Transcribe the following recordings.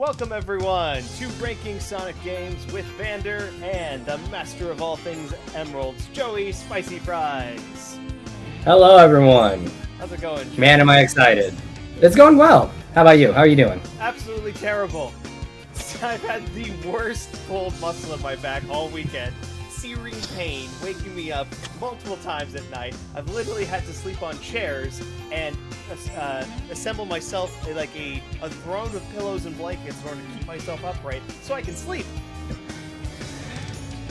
Welcome everyone to Ranking Sonic Games with Vander and the master of all things emeralds, Joey Spicy Fries. Hello everyone. How's it going, Joey? Man, am I excited. It's going well. How about you? How are you doing? Absolutely terrible. I've had the worst pulled muscle in my back all weekend. Searing pain, waking me up multiple times at night. I've literally had to sleep on chairs and assemble myself like a throne of pillows and blankets in order to keep myself upright so I can sleep.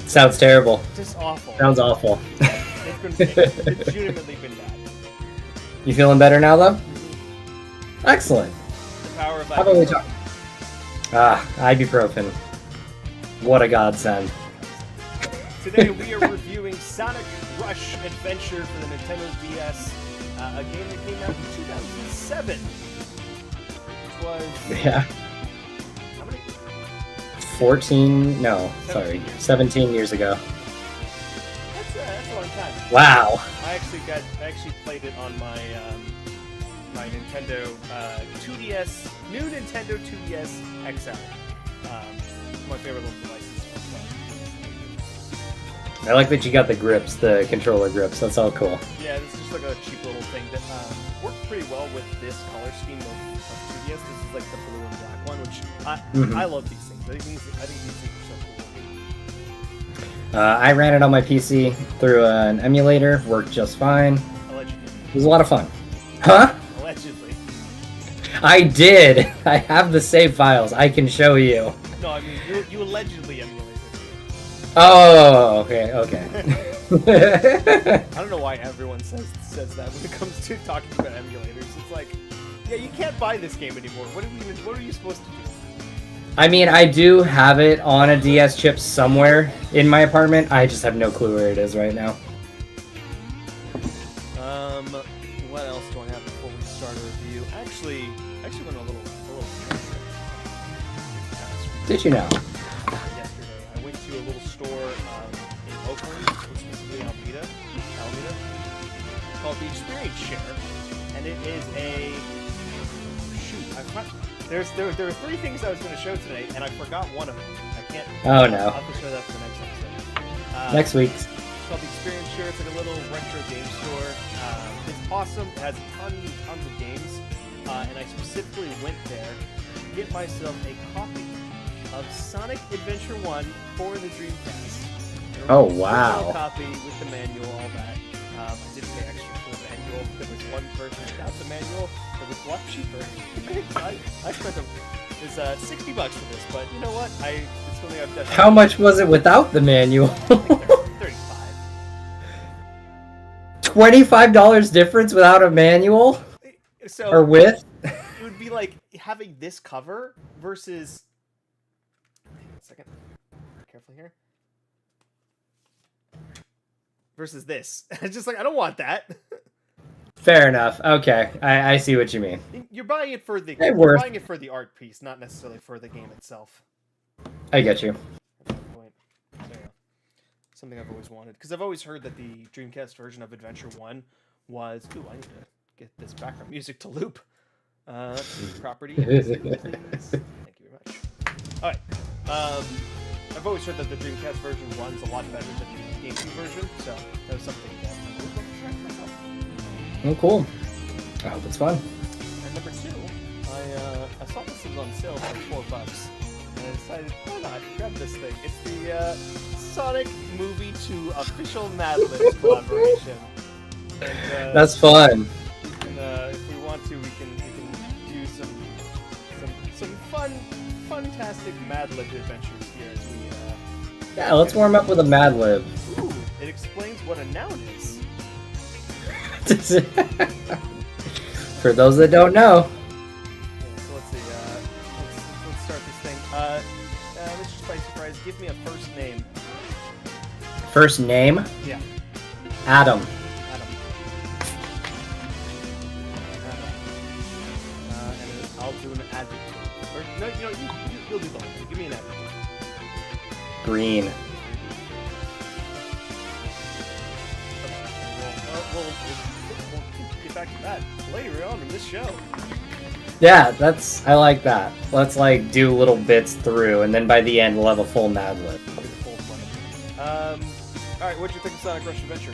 Sounds terrible. Just awful. Sounds awful. It's legitimately been bad. You feeling better now, though? Excellent. The power of How about we talk? Ibuprofen. What a godsend. Today we are reviewing Sonic Rush Adventure for the Nintendo DS, a game that came out in 2007. Which was... Yeah. How many? 14... No, 17 sorry. years. 17 years ago. That's a long time. Wow. I actually played it on my my Nintendo 2DS, new Nintendo 2DS XL. My favorite little device. I like that you got the grips, the controller grips. That's all cool. Yeah, this is just like a cheap little thing that worked pretty well with this color scheme of 2DS. This is like the blue and black one, which I love these things. I think these things are so cool. I ran it on my PC through an emulator. Worked just fine. Allegedly. It was a lot of fun. Huh? Allegedly. I did. I have the save files. I can show you. No, I mean you allegedly emulated it. Oh, okay. I don't know why everyone says that when it comes to talking about emulators. It's like, yeah, you can't buy this game anymore. What are you supposed to do? I mean, I do have it on a DS chip somewhere in my apartment. I just have no clue where it is right now. What else do I have before we start a review? Actually went a little. Did you know? Yesterday, I went to a little store in Oakland, specifically Alameda, called the Experience Share, and it is a there were three things I was going to show today, and I forgot one of them. I can't. Oh no. I'll have to show that for the next episode. Next week. It's called the Experience Share. It's like a little retro game store. It's awesome. It has tons of games, and I specifically went there to get myself a copy of Sonic Adventure 1 for the Dreamcast. Oh, wow. Copy with the manual, all that. I did pay extra for the manual. There was one person without the manual. It was a lot cheaper. I spent $60 for this, but you know what? It's something I've done. How much was it without the manual? 35. $25 difference without a manual? So Or with? It would be like having this cover versus. Wait a second. Careful here. Versus this. It's just like, I don't want that. Fair enough. Okay, I see what you mean. You're buying it for the buying it for the art piece, not necessarily for the game itself. I get you. At that point. So, yeah. Something I've always wanted. Because I've always heard that the Dreamcast version of Adventure 1 was... Ooh, I need to get this background music to loop. Let's see, property. Thank you very much. Alright. I've always heard that the Dreamcast version runs a lot better than the GameCube version, so that was something that I was going to try myself. Oh, cool. I hope it's fun. And number two, I saw this was on sale for $4, and I decided, why not grab this thing? It's the Sonic Movie 2 official Mad Libs collaboration. And, That's fun. And if we want to, we can do some funtastic Mad Lib adventures here as we. Yeah, let's warm up with a Mad Lib. Ooh, it explains what a noun is. For those that don't know. Yeah, so let's see. Let's start this thing. Mr. Spicy Fries, give me a first name. First name? Yeah. Adam. Adam. And I'll do an adjective. Or no, you'll do the whole thing. Give me an adjective. Green. We'll get back to that later on in this show. Yeah, I like that. Let's like do little bits through, and then by the end we'll have a full Mad Lib. All right, what'd you think of Sonic Rush Adventure?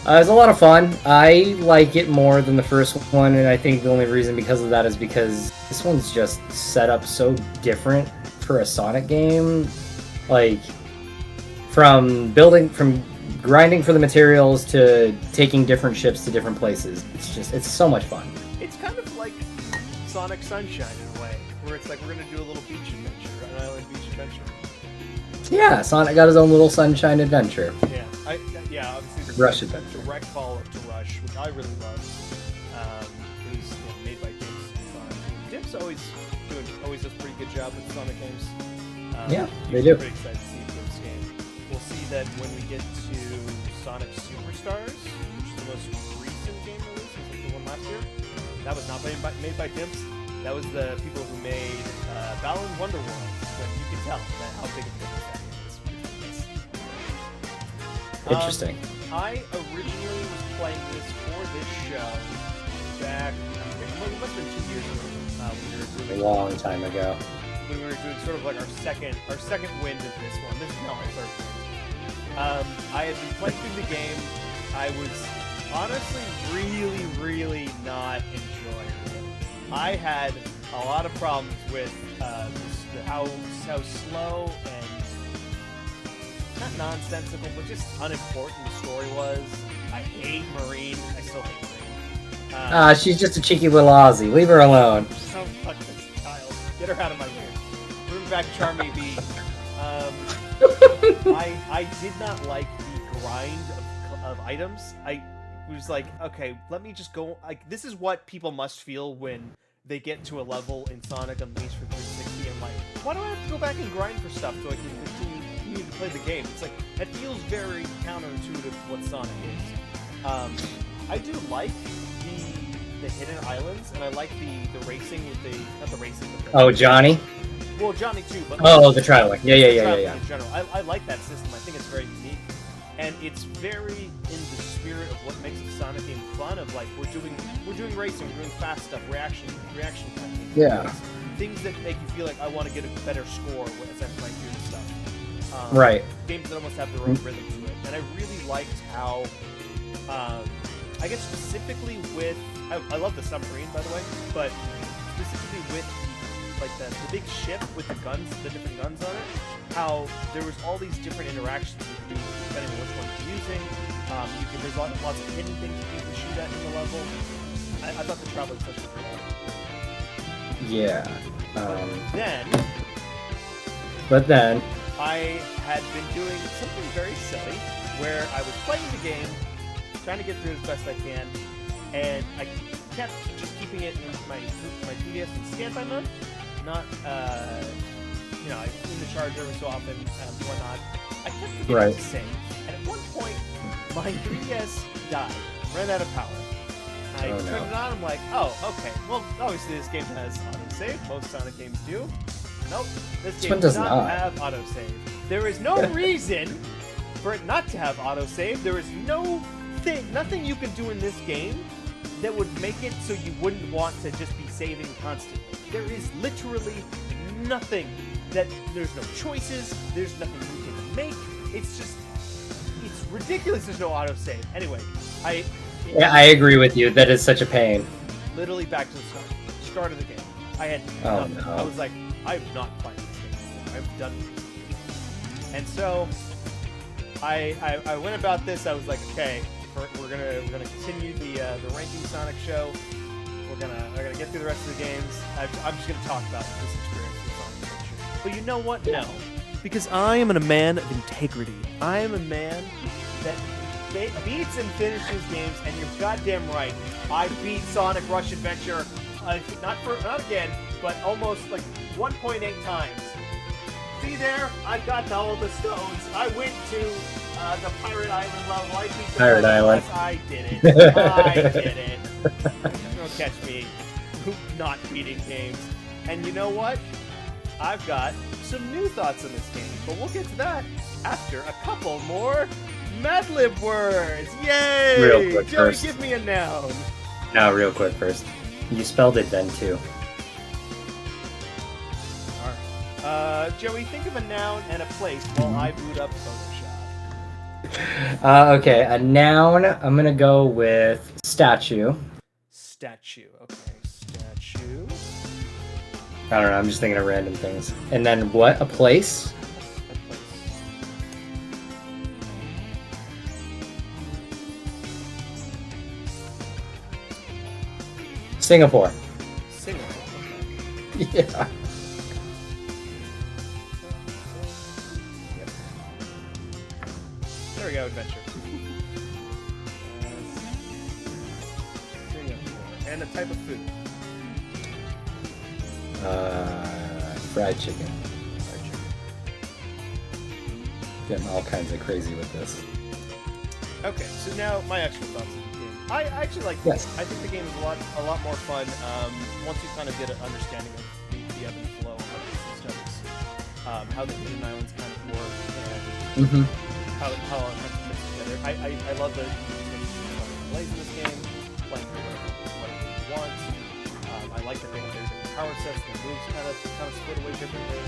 It's a lot of fun. I like it more than the first one, and I think the only reason because of that is because this one's just set up so different for a Sonic game. Like, from grinding for the materials to taking different ships to different places. It's so much fun. It's kind of like Sonic Sunshine in a way, where it's like we're gonna do a little beach adventure, an island beach adventure. Yeah, Sonic got his own little sunshine adventure. Yeah, obviously the Rush adventure. direct follow-up to Rush, which I really love. It was made by Dimps and Sonic. Dimps always does a pretty good job with Sonic games. Yeah, they do. I'm pretty excited to see Dimps game. We'll see that when we get to Sonic Superstars, which is the most recent game release, I think the one last year. That was not made by Dimps. That was the people who made Balan Wonderworld. So you can tell how big a difference that is. Interesting. I originally was playing this for this show back, it must have been 2 years ago. We were doing A long time ago. when we were doing sort of like our second wind of this one. This is now our third wind. I had been playing through the game. I was honestly really not enjoying it. I had a lot of problems with how slow and not nonsensical, but just unimportant the story was. I hate Marine. I still hate Marine. She's just a cheeky little Aussie. Leave her alone. Oh, fuck this child. Get her out of my ear. Bring back Charmy B. I did not like the grind of items. I was like, okay, let me just go. Like, this is what people must feel when they get to a level in Sonic Unleashed for 360 and like, why do I have to go back and grind for stuff so I can continue to play the game? It's like, that feels very counterintuitive to what Sonic is. I do like the hidden islands, and I like the racing with not the racing, but Oh, Johnny? well, Johnny too, but Oh, the traveling. Yeah. in general. I like that system. I think it's very unique, and it's very in the spirit of what makes a Sonic game fun. Of like, we're doing racing, we're doing fast stuff, reaction time. Yeah. Things that make you feel like I want to get a better score as I'm playing through the stuff. Right. Games that almost have their own rhythm to it, and I really liked how. I guess specifically with I love the submarine, by the way, but specifically with like the big ship with the guns, the different guns on it, how there was all these different interactions you could do depending on which one you're using. There's lots of hidden things you can shoot at in the level. I thought the traveling session was pretty good. Yeah. But then But then. I had been doing something very silly where I was playing the game, trying to get through as best I can, and I kept just keeping it in my 2DS in standby mode, not in the charger every so often and whatnot. I kept forgetting to save, and at one point my 3DS died, ran out of power. I turned it on. I'm like, oh, okay. Well, obviously this game has autosave. Most Sonic games do. Nope, this game does not have autosave. There is no reason for it not to have autosave. There is nothing you can do in this game that would make it so you wouldn't want to just be saving constantly. There is literally nothing there's no choices, there's nothing you can make. It's ridiculous there's no autosave. Anyway, I agree with you. That is such a pain. Literally back to the start of the game. I had nothing. No. I was like, I'm not playing this game anymore. I'm done with this. And so I went about this. I was like, okay, we're gonna continue the ranking Sonic show. We're gonna get through the rest of the games. I'm just gonna talk about this experience with Sonic Adventure. But you know what? No, because I am a man of integrity. I am a man that beats and finishes games. And you're goddamn right. I beat Sonic Rush Adventure. Not again, but almost like 1.8 times. See there? I got all the stones. I went to the Pirate Island level. I beat the Pirate Island. I did it. I did it. Don't catch me not beating games. And you know what? I've got some new thoughts on this game, but we'll get to that after a couple more Mad Lib words. Yay! Real quick Joey, first. give me a noun. No, real quick first. You spelled it then too. Alright. Joey, think of a noun and a place while I boot up Photoshop. Okay, a noun. I'm gonna go with statue. Statue. Okay, statue. I don't know. I'm just thinking of random things. And then what? A place? A place. Singapore. Singapore. Okay. Yeah. Yep. There we go, adventure. Singapore. And a type of food. Fried chicken. Fried chicken. Getting all kinds of crazy with this. Okay, so now my actual thoughts on the game. I actually like Yes. I think the game is a lot more fun once you kind of get an understanding of the ebb and flow of the systems, how the hidden islands kind of work, and how it kind of fits together. I love the plays in this game, like what you want. I like that there's different power sets, the moves kind of split away differently.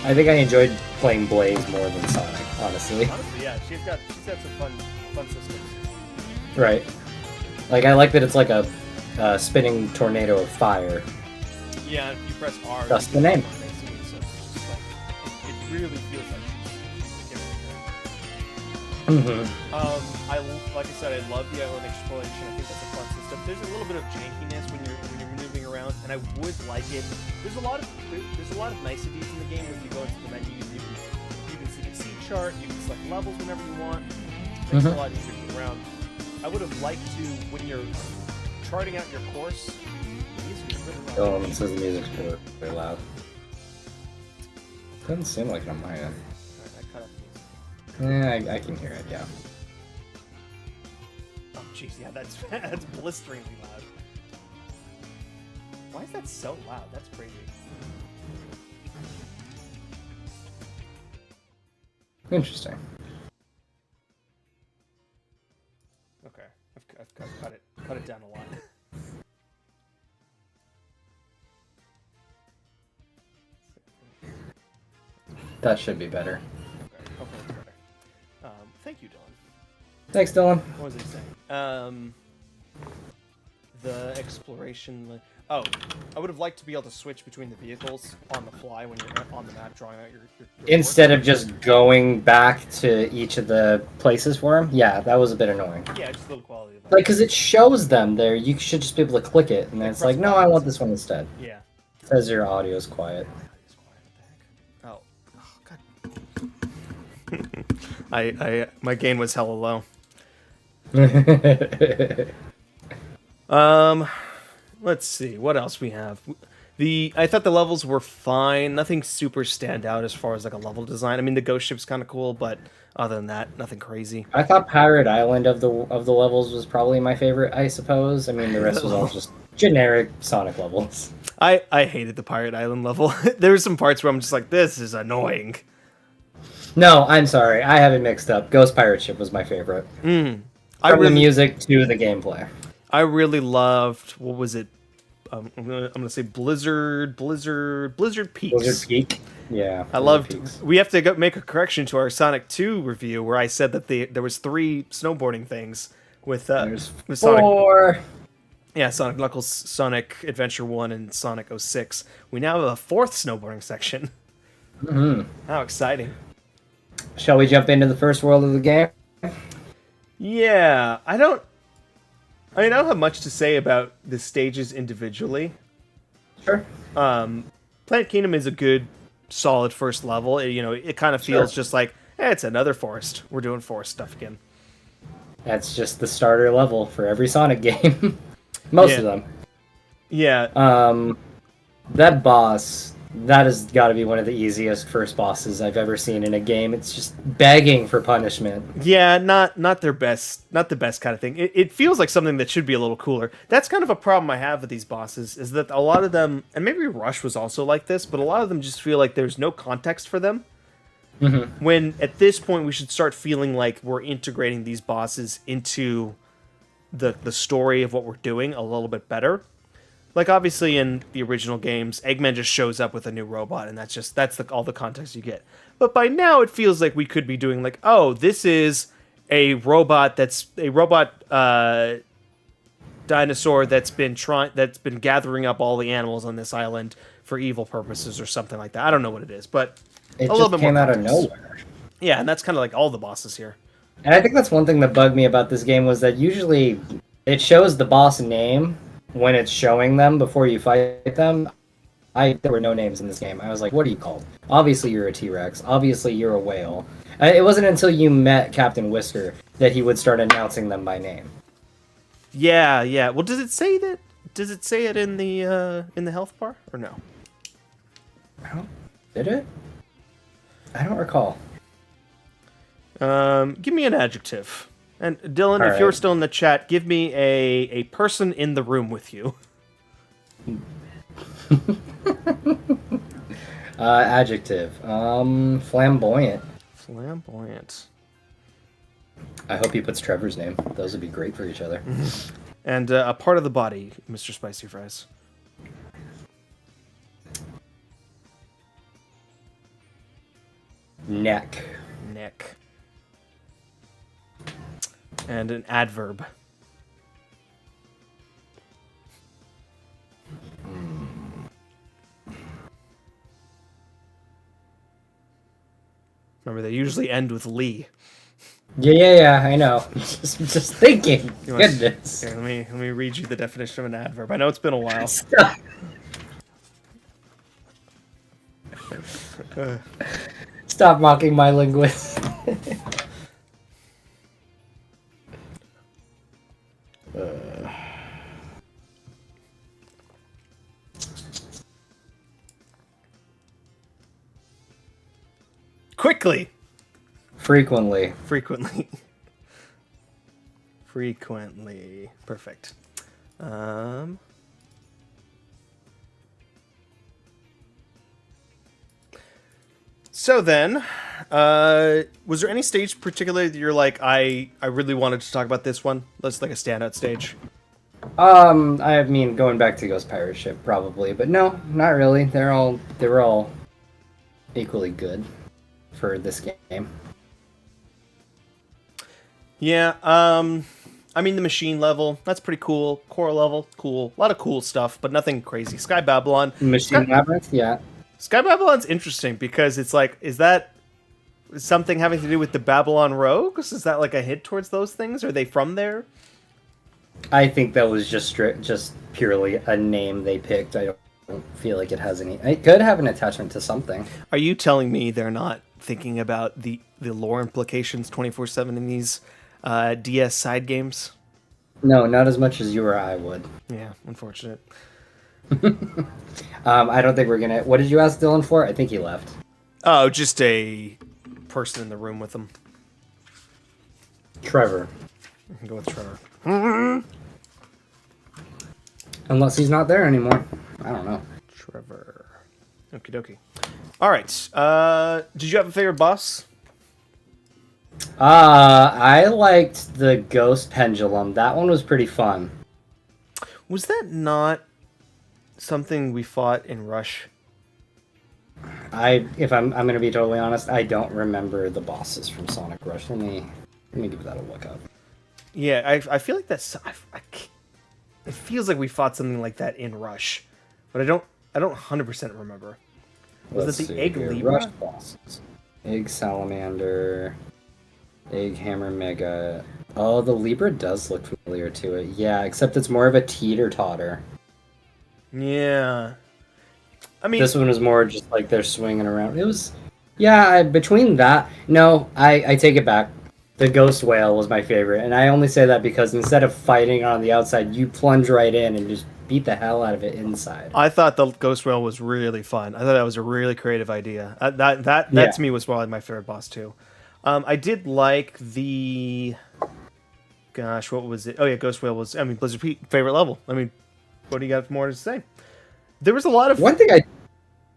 I think I enjoyed playing Blaze more than Sonic, honestly. Honestly, yeah, she's had some fun systems. Right. Like, I like that it's like a spinning tornado of fire. Yeah, if you press R, That's the name. So it's just like, it really feels like she's giving it. Like I said, I love the island exploration. I think that's a fun system. There's a little bit of jankiness when you're maneuvering around, and I would like it. There's a lot of niceties in the game. When you go into the menu, you can see the seat chart. You can select levels whenever you want. It makes it a lot easier to get around. I would have liked to, when you're charting out your course, the music's really loud. Oh, it says the music's really loud. Doesn't seem like it on my end. Alright, I cut off the music. Yeah, I can hear it, yeah. Oh, jeez, yeah, that's blisteringly loud. Why is that so loud? That's crazy. Interesting. Okay, I've cut it down a lot. That should be better. Okay, hopefully it's better. Thank you, Dylan. Thanks, Dylan. What was I saying? The exploration. Oh, I would have liked to be able to switch between the vehicles on the fly when you're on the map drawing out your Instead of just going back to each of the places for him? Yeah, that was a bit annoying. Yeah, just a little quality of life. Like, because it shows them there, you should just be able to click it, and then it's like, no, I want this one instead. Yeah. It says your audio's quiet. Oh, God. My gain was hella low. Let's see what else we have. I thought the levels were fine. Nothing super stand out as far as like a level design. I mean, the ghost ship's kind of cool, but other than that, nothing crazy. I thought Pirate Island of the levels was probably my favorite, I suppose. I mean, the rest was all just generic Sonic levels. I hated the Pirate Island level. There were some parts where I'm just like, this is annoying. No, I'm sorry. I have it mixed up. Ghost Pirate Ship was my favorite. From the music to the gameplay. I really loved, what was it? I'm gonna say Blizzard Peaks. Blizzard Peak? Yeah. I loved Peaks. We have to make a correction to our Sonic 2 review where I said that there was 3 snowboarding things with Sonic. 4. Yeah, Sonic Knuckles, Sonic Adventure 1, and Sonic 06. We now have a 4th snowboarding section. How exciting. Shall we jump into the first world of the game? Yeah, I don't have much to say about the stages individually. Sure. Planet Kingdom is a good, solid first level. It kind of feels just like, it's another forest. We're doing forest stuff again. That's just the starter level for every Sonic game. Most of them. Yeah. That boss, that has got to be one of the easiest first bosses I've ever seen in a game. It's just begging for punishment. Yeah, not the best kind of thing. It feels like something that should be a little cooler. That's kind of a problem I have with these bosses, is that a lot of them, and maybe Rush was also like this, but a lot of them just feel like there's no context for them. When at this point we should start feeling like we're integrating these bosses into the story of what we're doing a little bit better. like obviously in the original games, Eggman just shows up with a new robot, and that's all the context you get. But by now, it feels like we could be doing like, oh, this is a robot dinosaur that's been gathering up all the animals on this island for evil purposes or something like that. I don't know what it is, but It a little just bit more came out of context. nowhere. Yeah, and that's kind of like all the bosses here. And I think that's one thing that bugged me about this game was that usually it shows the boss name when it's showing them before you fight them. There were no names in this game. I was like, what are you called? Obviously you're a T-Rex. Obviously you're a whale. It wasn't until you met Captain Whisker that he would start announcing them by name. Yeah, yeah. Well, does it say that? Does it say it in the health bar or no? Did it? I don't recall. Give me an adjective. And Dylan, All if you're right. still in the chat, give me a person in the room with you. Adjective. Flamboyant. Flamboyant. I hope he puts Trevor's name. Those would be great for each other. And a part of the body, Mr. Spicy Fries. Neck. Neck. And an adverb. Remember, they usually end with Lee. Yeah, I know. just thinking. You want- Goodness. Here, let me read you the definition of an adverb. I know it's been a while. Stop. Stop mocking my linguist. Quickly. Frequently. Frequently. Frequently. Perfect. So then, was there any stage particularly that you're like, I really wanted to talk about this one? That's like a standout stage. I mean, going back to Ghost Pirate Ship, probably, but no, not really. They were all equally good for this game. Yeah, I mean, the machine level, that's pretty cool. Core level, cool. A lot of cool stuff, but nothing crazy. Sky Babylon. Machine Labyrinth, yeah. Sky Babylon's interesting because it's like, is that something having to do with the Babylon Rogues? Is that like a hint towards those things? Are they from there? I think that was just purely a name they picked. I don't feel like it has any. It could have an attachment to something. Are you telling me they're not thinking about the lore implications 24/7 in these DS side games? No, not as much as you or I would. Yeah, unfortunate. I don't think we're gonna. What did you ask Dylan for? I think he left. Oh, just a person in the room with them. Trevor. I can go with Trevor. Unless he's not there anymore. I don't know. Trevor. Okie dokie. All right. Did you have a favorite boss? I liked the Ghost Pendulum. That one was pretty fun. Was that not something we fought in Rush? If I'm gonna be totally honest, I don't remember the bosses from Sonic Rush. Let me give that a look up. Yeah, I feel like that's. It feels like we fought something like that in Rush, but I don't 100% remember. Was Let's it the see Egg here. Libra? Rush bosses. Egg Salamander, Egg Hammer Mega. Oh, the Libra does look familiar to it. Yeah, except it's more of a teeter-totter. Yeah. I mean, This one was more just like they're swinging around. It was, yeah. Between that, no, I take it back. The Ghost Whale was my favorite, and I only say that because instead of fighting on the outside, you plunge right in and just beat the hell out of it inside. I thought the Ghost Whale was really fun. I thought that was a really creative idea. That Yeah. to me was probably my favorite boss too. I did like the. Gosh, what was it? Oh yeah, Ghost Whale was. I mean, Blizzard Pete favorite level. I mean, what do you got more to say? There was a lot of. One thing I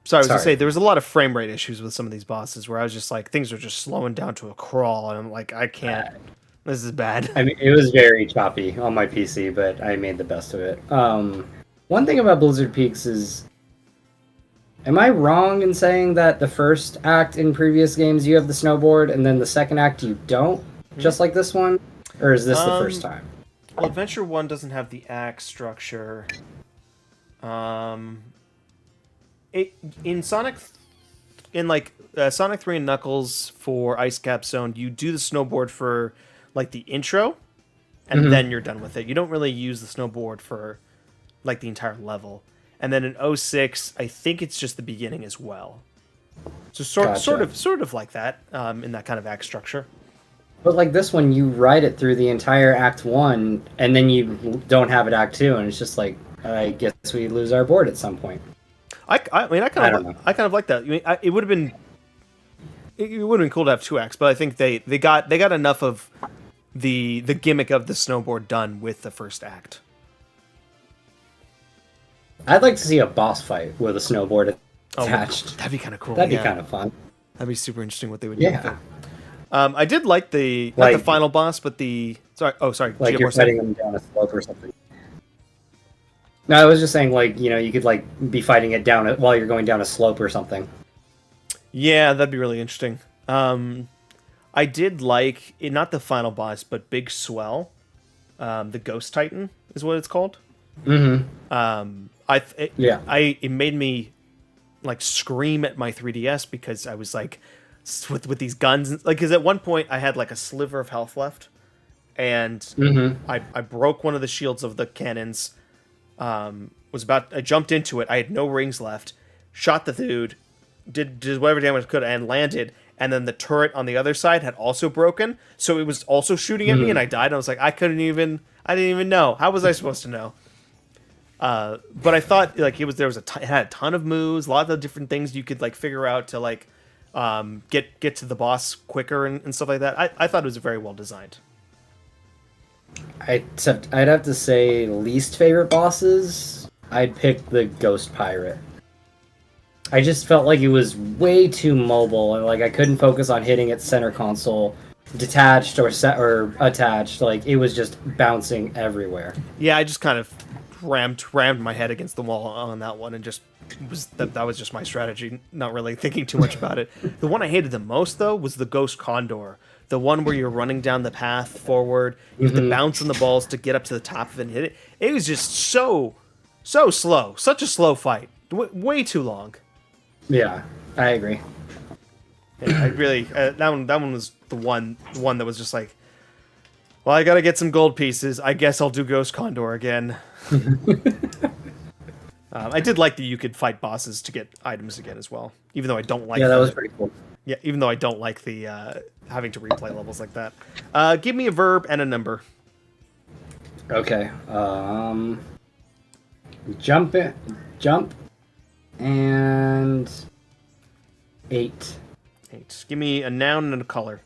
Sorry, I was gonna Sorry. say there was a lot of frame rate issues with some of these bosses where I was just like things are just slowing down to a crawl, and I'm like, I can't. This is bad. mean, it was very choppy on my PC, but I made the best of it. One thing about Blizzard Peaks is, am I wrong in saying that the first act in previous games you have the snowboard, and then the second act you don't, just like this one? Or is this the first time? Well, Adventure 1 doesn't have the act structure. In Sonic 3 and Knuckles for Ice Cap Zone, you do the snowboard for like the intro, and then you're done with it. You don't really use the snowboard for like the entire level. And then in 06, I think it's just the beginning as well. So sort of like that, in that kind of act structure. But like this one, you ride it through the entire Act 1, and then you don't have it Act 2, and it's just like, I guess we lose our board at some point. I kind of like that. I mean, it would have been cool to have 2 acts, but I think they got enough of the gimmick of the snowboard done with the first act. I'd like to see a boss fight with a snowboard attached. Oh, that'd be kind of cool. That'd be kind of fun. That'd be super interesting what they would do with it. I did like not the final boss, but the sorry. Like you're fighting them down a slope or something. No, I was just saying, like, you know, you could like be fighting it down while you're going down a slope or something. Yeah, that'd be really interesting. I did like not the final boss, but Big Swell, the Ghost Titan is what it's called. Mm-hmm. It made me like scream at my 3DS because I was like with these guns, like, because at one point I had like a sliver of health left, and I broke one of the shields of the cannons. I jumped into it. I had no rings left. Shot the dude, did whatever damage I could, and landed. And then the turret on the other side had also broken, so it was also shooting at me, and I died. I was like, I didn't even know. How was I supposed to know? But I thought like it had a ton of moves, a lot of different things you could like figure out to like get to the boss quicker and stuff like that. I thought it was very well designed. Except I'd have to say least favorite bosses, I'd pick the Ghost Pirate. I just felt like it was way too mobile, and like I couldn't focus on hitting its center console, detached or attached. Like it was just bouncing everywhere. Yeah, I just kind of rammed my head against the wall on that one, and just that was just my strategy, not really thinking too much about it. The one I hated the most though was the Ghost Condor, the one where you're running down the path forward, you have to bounce on the balls to get up to the top of it and hit it. It was just so slow, such a slow fight, way too long. Yeah, I agree. Yeah, I really that one was the one that was just like, well, I gotta get some gold pieces. I guess I'll do Ghost Condor again. I did like that you could fight bosses to get items again as well, even though I don't like. Yeah, that was pretty cool. Yeah, even though I don't like the having to replay levels like that. Give me a verb and a number. Okay. Jump, and 8. 8. Give me a noun and a color.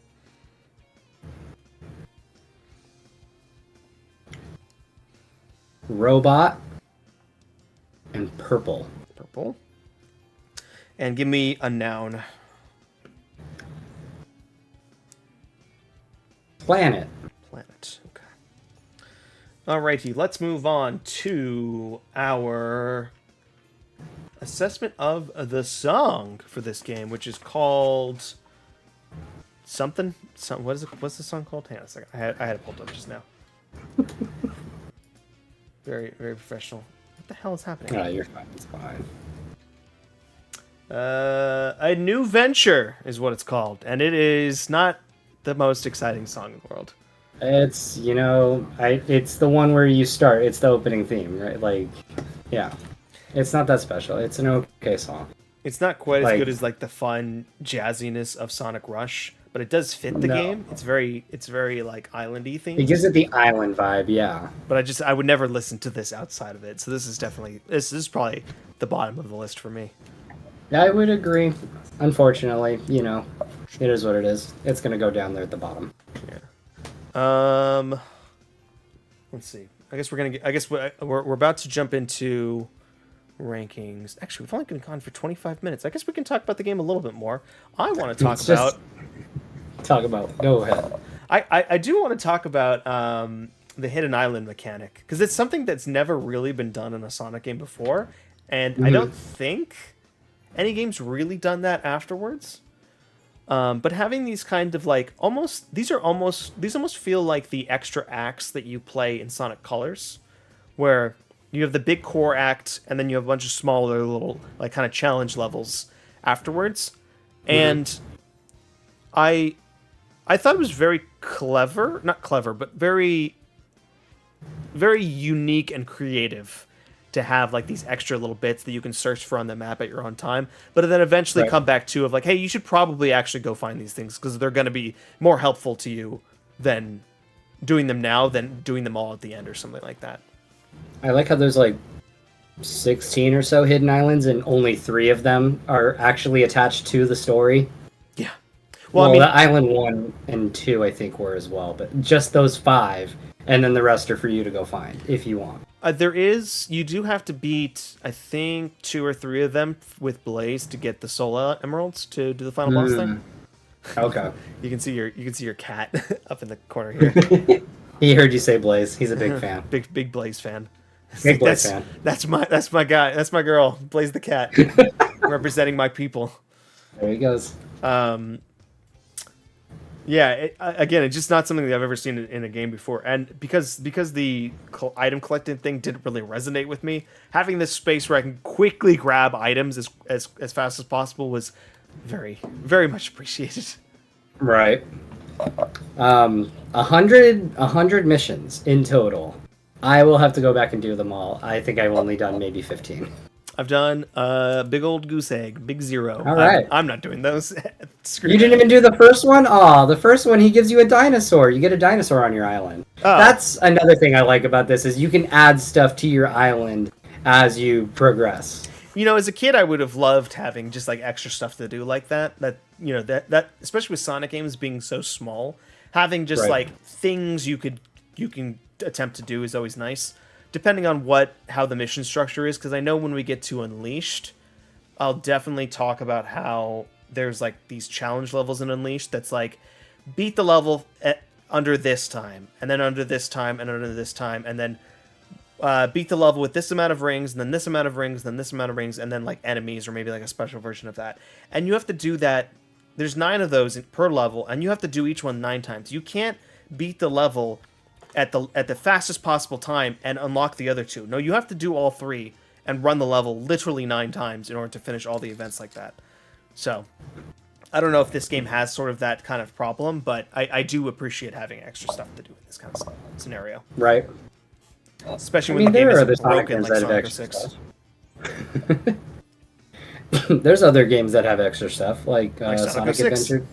Robot and purple. Purple. And give me a noun. Planet. Planet. Okay. Alrighty, let's move on to our assessment of the song for this game, which is called something. What is it? What's the song called? Hang on a second. I had it pulled up just now. Very, very professional. What the hell is happening? Oh, you're fine. It's fine. A New Venture is what it's called, and it is not the most exciting song in the world. It's, you know, it's the one where you start. It's the opening theme, right? Like, yeah. It's not that special. It's an okay song. It's not quite as good as like the fun jazziness of Sonic Rush, but it does fit the game. It's very like islandy themed. It gives it the island vibe, yeah. But I would never listen to this outside of it. So this is probably the bottom of the list for me. I would agree. Unfortunately, you know, it is what it is. It's gonna go down there at the bottom. Yeah. Let's see. I guess we're about to jump into rankings. Actually, we've only been gone for 25 minutes. I guess we can talk about the game a little bit more. I want to talk about. Go ahead. I do want to talk about the hidden island mechanic, because it's something that's never really been done in a Sonic game before, and I don't think any game's really done that afterwards. But having these kind of like these almost feel like the extra acts that you play in Sonic Colors, where you have the big core act and then you have a bunch of smaller little like kind of challenge levels afterwards. And I thought it was very clever, not clever, but very very unique and creative to have like these extra little bits that you can search for on the map at your own time, but then eventually come back to of like, hey, you should probably actually go find these things because they're going to be more helpful to you than doing them now than doing them all at the end or something like that. I like how there's like 16 or so hidden islands and only 3 of them are actually attached to the story. Yeah. Well, I mean, the island 1 and 2 I think were as well, but just those 5, and then the rest are for you to go find if you want. You do have to beat, I think, 2 or 3 of them with Blaze to get the Soul Emeralds to do the final boss thing. Okay. You can see your cat up in the corner here. He heard you say Blaze. He's a big fan. big Blaze fan. Big Blaze fan. That's my guy. That's my girl, Blaze the cat, representing my people. There he goes. Yeah, again, it's just not something that I've ever seen in a game before, and because the item collecting thing didn't really resonate with me, having this space where I can quickly grab items as fast as possible was very, very much appreciated. Right. 100 missions in total. I will have to go back and do them all. I think I've only done maybe 15. I've done big old goose egg, big 0. All right. I'm not doing those. You didn't even do the first one? Aw, the first one, he gives you a dinosaur. You get a dinosaur on your island. Oh. That's another thing I like about this, is you can add stuff to your island as you progress. You know, as a kid, I would have loved having just like extra stuff to do like that. That especially with Sonic games being so small, having just like things you can attempt to do is always nice. Depending on how the mission structure is, because I know when we get to Unleashed, I'll definitely talk about how there's like these challenge levels in Unleashed that's like beat the level under this time, and then under this time, and under this time, and then beat the level with this amount of rings, and then this amount of rings, and then this amount of rings, and then like enemies or maybe like a special version of that. And you have to do that. There's 9 of those per level, and you have to do each one 9 times. You can't beat the level at the fastest possible time and unlock the other 2. No, you have to do all 3 and run the level literally 9 times in order to finish all the events like that. So, I don't know if this game has sort of that kind of problem, but I do appreciate having extra stuff to do in this kind of scenario. Right. Especially when the game is broken like Sonic 6. There's other games that have extra stuff, like Sonic Adventure.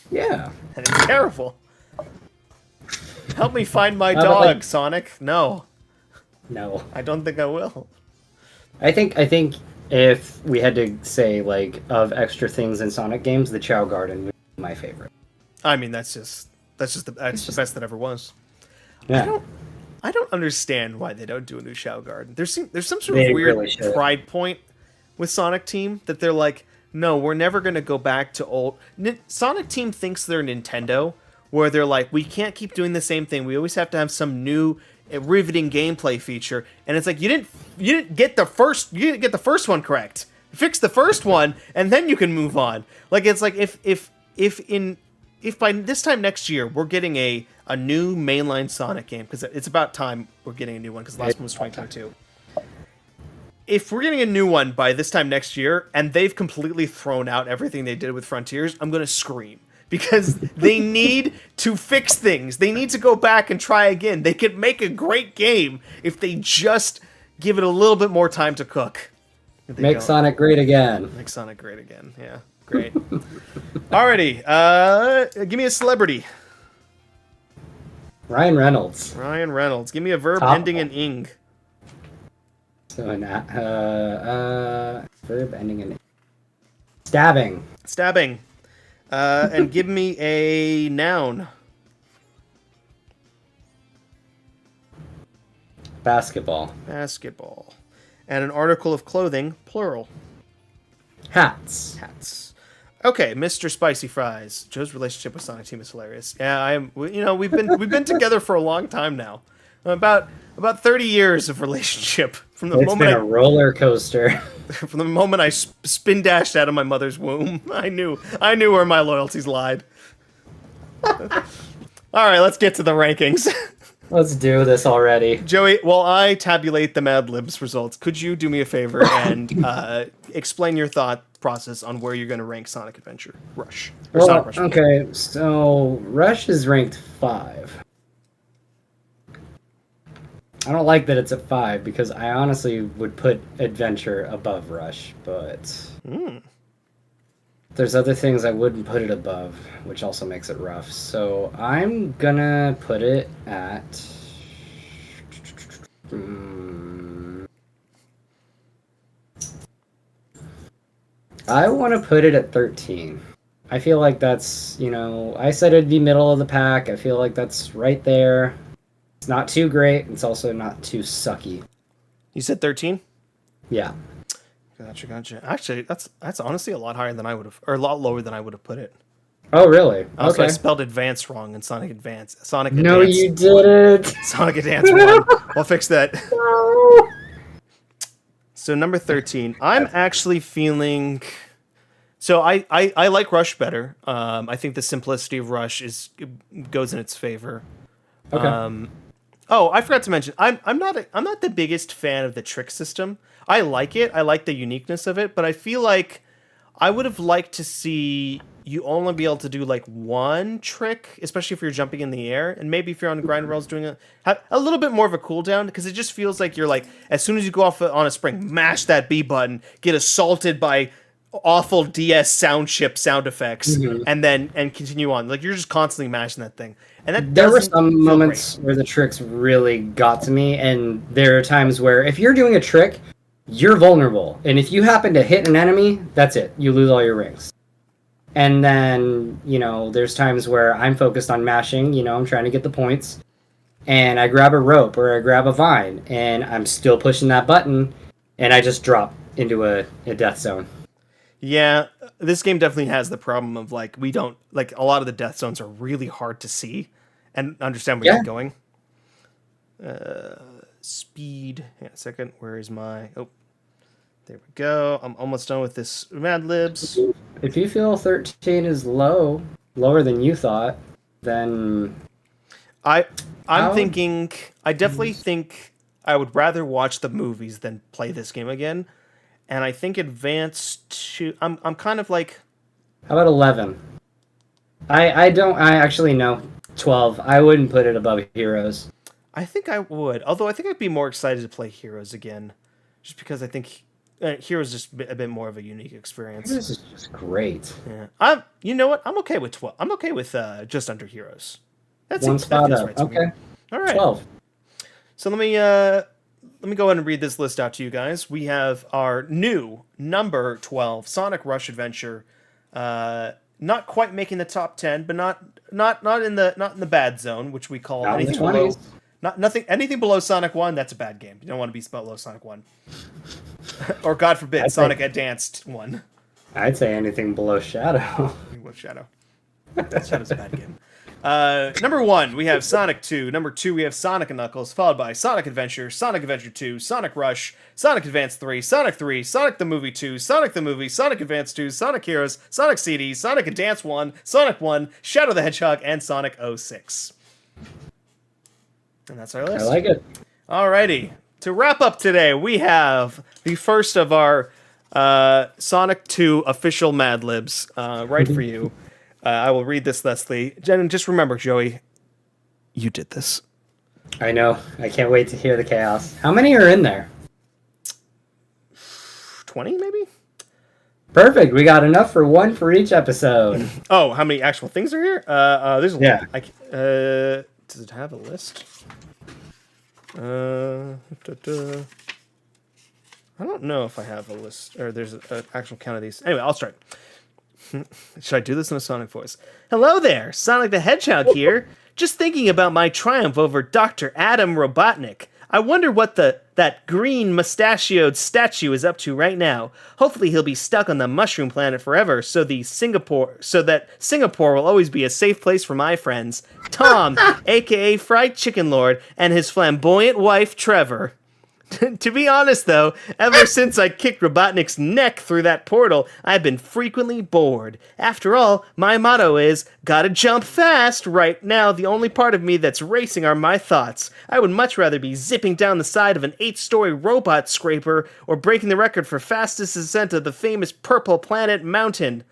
Yeah. And it's terrible. Help me find my dog, Sonic. No. I don't think I will. I think if we had to say like of extra things in Sonic games, the Chow Garden would be my favorite. I mean, that's the best that ever was. Yeah. I don't understand why they don't do a new Chow Garden. There's some sort of weird pride point with Sonic Team that they're like, no, we're never going to go back to old... Sonic Team thinks they're Nintendo, where they're like, we can't keep doing the same thing. We always have to have some new riveting gameplay feature. And it's like, you didn't get the first one correct. Fix the first one, and then you can move on. Like, it's like if by this time next year we're getting a new mainline Sonic game, because it's about time we're getting a new one, because the last one was 2022. If we're getting a new one by this time next year, and they've completely thrown out everything they did with Frontiers, I'm going to scream. Because they need to fix things. They need to go back and try again. They could make a great game if they just give it a little bit more time to cook. Make Sonic great again. Make Sonic great again. Yeah, great. Alrighty, give me a celebrity. Ryan Reynolds. Give me a verb ending in ing. So an verb ending in ing. Stabbing. And give me a noun. Basketball. And an article of clothing, plural. Hats. Okay, Mr. Spicy Fries. Joe's relationship with Sonic Team is hilarious. Yeah, we've been together for a long time now. About 30 years of relationship from the It's moment been a roller coaster. from the moment I spin dashed out of my mother's womb. I knew where my loyalties lied. All right, let's get to the rankings. Let's do this already. Joey, while I tabulate the Mad Libs results, could you do me a favor and explain your thought process on where you're going to rank Sonic Adventure Rush? Well, Sonic Rush. okay, so Rush is ranked 5. I don't like that it's at 5 because I honestly would put Adventure above Rush, but there's other things I wouldn't put it above, which also makes it rough. So I'm gonna put it at... I want to put it at 13. I feel like that's, I said it'd be middle of the pack. I feel like that's right there. It's not too great. It's also not too sucky. You said 13? Yeah. Gotcha. Actually, that's honestly a lot higher than I would have, or a lot lower than I would have put it. Oh, really? Also, I Okay. spelled advance wrong in Sonic Advance. Sonic No, Advance. you didn't. Sonic Advance 1. I'll fix that. No. So number 13. I'm actually feeling... So I like Rush better. I think the simplicity of Rush goes in its favor. Okay. Oh, I forgot to mention, I'm not the biggest fan of the trick system. I like it. I like the uniqueness of it, but I feel like I would have liked to see you only be able to do like one trick, especially if you're jumping in the air, and maybe if you're on the grind rails doing have a little bit more of a cooldown, because it just feels like you're like, as soon as you go off on a spring, mash that B button, get assaulted by awful DS sound chip sound effects, and continue on. Like, you're just constantly mashing that thing. And that There were doesn't some feel moments where the tricks really got to me, and there are times where if you're doing a trick, you're vulnerable. And if you happen to hit an enemy, that's it. You lose all your rings. And then, there's times where I'm focused on mashing, I'm trying to get the points, and I grab a rope or I grab a vine, and I'm still pushing that button, and I just drop into a death zone. Yeah, this game definitely has the problem of, like, we don't, like, a lot of the death zones are really hard to see and understand where you're going. Speed. Hang on a second. Where is my... Oh, there we go. I'm almost done with this Mad Libs. If you feel 13 is lower than you thought, then... I'm thinking... I definitely think I would rather watch the movies than play this game again. And I think advanced to... I'm kind of like... How about 11? I actually know 12. I wouldn't put it above Heroes. I think I would. Although I think I'd be more excited to play Heroes again. Just because I think Heroes is just a bit more of a unique experience. This is just great. Yeah. You know what? I'm okay with 12. I'm okay with just under Heroes. That's One spot feels up. right to me. Okay. All right. 12. So let me go ahead and read this list out to you guys. We have our new number 12, Sonic Rush Adventure. Not quite making the top 10, but not in the bad zone, which we call Not in the anything below 20s. anything below Sonic 1, that's a bad game. You don't want to be below Sonic 1. Or God forbid, Sonic Advanced 1. I'd say anything below Shadow. With Shadow. Shadow's a bad game. Number 1, we have Sonic 2. Number 2, we have Sonic & Knuckles, followed by Sonic Adventure, Sonic Adventure 2, Sonic Rush, Sonic Advance 3, Sonic 3, Sonic the Movie 2, Sonic the Movie, Sonic Advance 2, Sonic Heroes, Sonic CD, Sonic Advance 1, Sonic 1, Shadow the Hedgehog, and Sonic 06. And that's our list. I like it. Alrighty. To wrap up today, we have the first of our Sonic 2 official Mad Libs right for you. I will read this, Leslie. Jen, just remember, Joey, you did this. I know. I can't wait to hear the chaos. How many are in there? 20, maybe? Perfect. We got enough for one for each episode. Oh, how many actual things are here? There's a Yeah. does it have a list? I don't know if I have a list, or there's an actual count of these. Anyway, I'll start. Should I do this in a Sonic voice? Hello there, Sonic the Hedgehog here. Just thinking about my triumph over Dr. Adam Robotnik. I wonder what that green mustachioed statue is up to right now. Hopefully he'll be stuck on the mushroom planet forever, so that Singapore will always be a safe place for my friends. Tom, aka Fried Chicken Lord, and his flamboyant wife, Trevor. To be honest, though, ever since I kicked Robotnik's neck through that portal, I've been frequently bored. After all, my motto is, gotta jump fast. Right now, the only part of me that's racing are my thoughts. I would much rather be zipping down the side of an 8-story robot scraper or breaking the record for fastest ascent of the famous Purple Planet Mountain.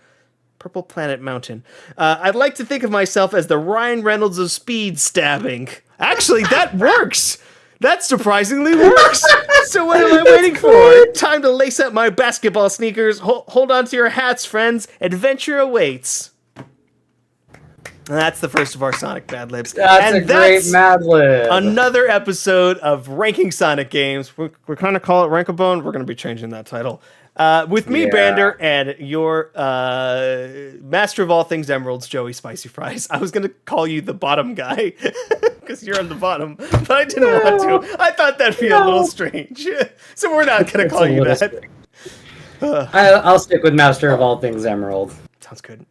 Purple Planet Mountain. I'd like to think of myself as the Ryan Reynolds of speed stabbing. Actually, that works! That surprisingly works. So what am I waiting for? Time to lace up my basketball sneakers. Hold on to your hats, friends. Adventure awaits. And that's the first of our Sonic Mad Libs. That's a great Mad Lib. Another episode of Ranking Sonic Games. We're kind of call it Rank-A-Bone. We're going to be changing that title. With me, Brander, and your master of all things emeralds, Joey Spicy Fries. I was going to call you the bottom guy because you're on the bottom, but I didn't want to. I thought that'd be a little strange. So we're not going to call you that. I'll stick with master of all things emerald. Sounds good.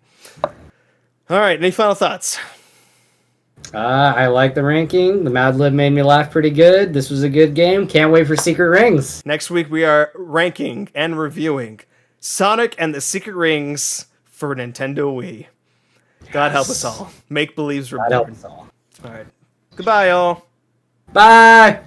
All right, any final thoughts? I like the ranking. The Mad Lib made me laugh pretty good. This was a good game. Can't wait for Secret Rings. Next week we are ranking and reviewing Sonic and the Secret Rings for Nintendo Wii. God help us all. Make believes reborn. God help us all. All right. Goodbye, y'all. Bye.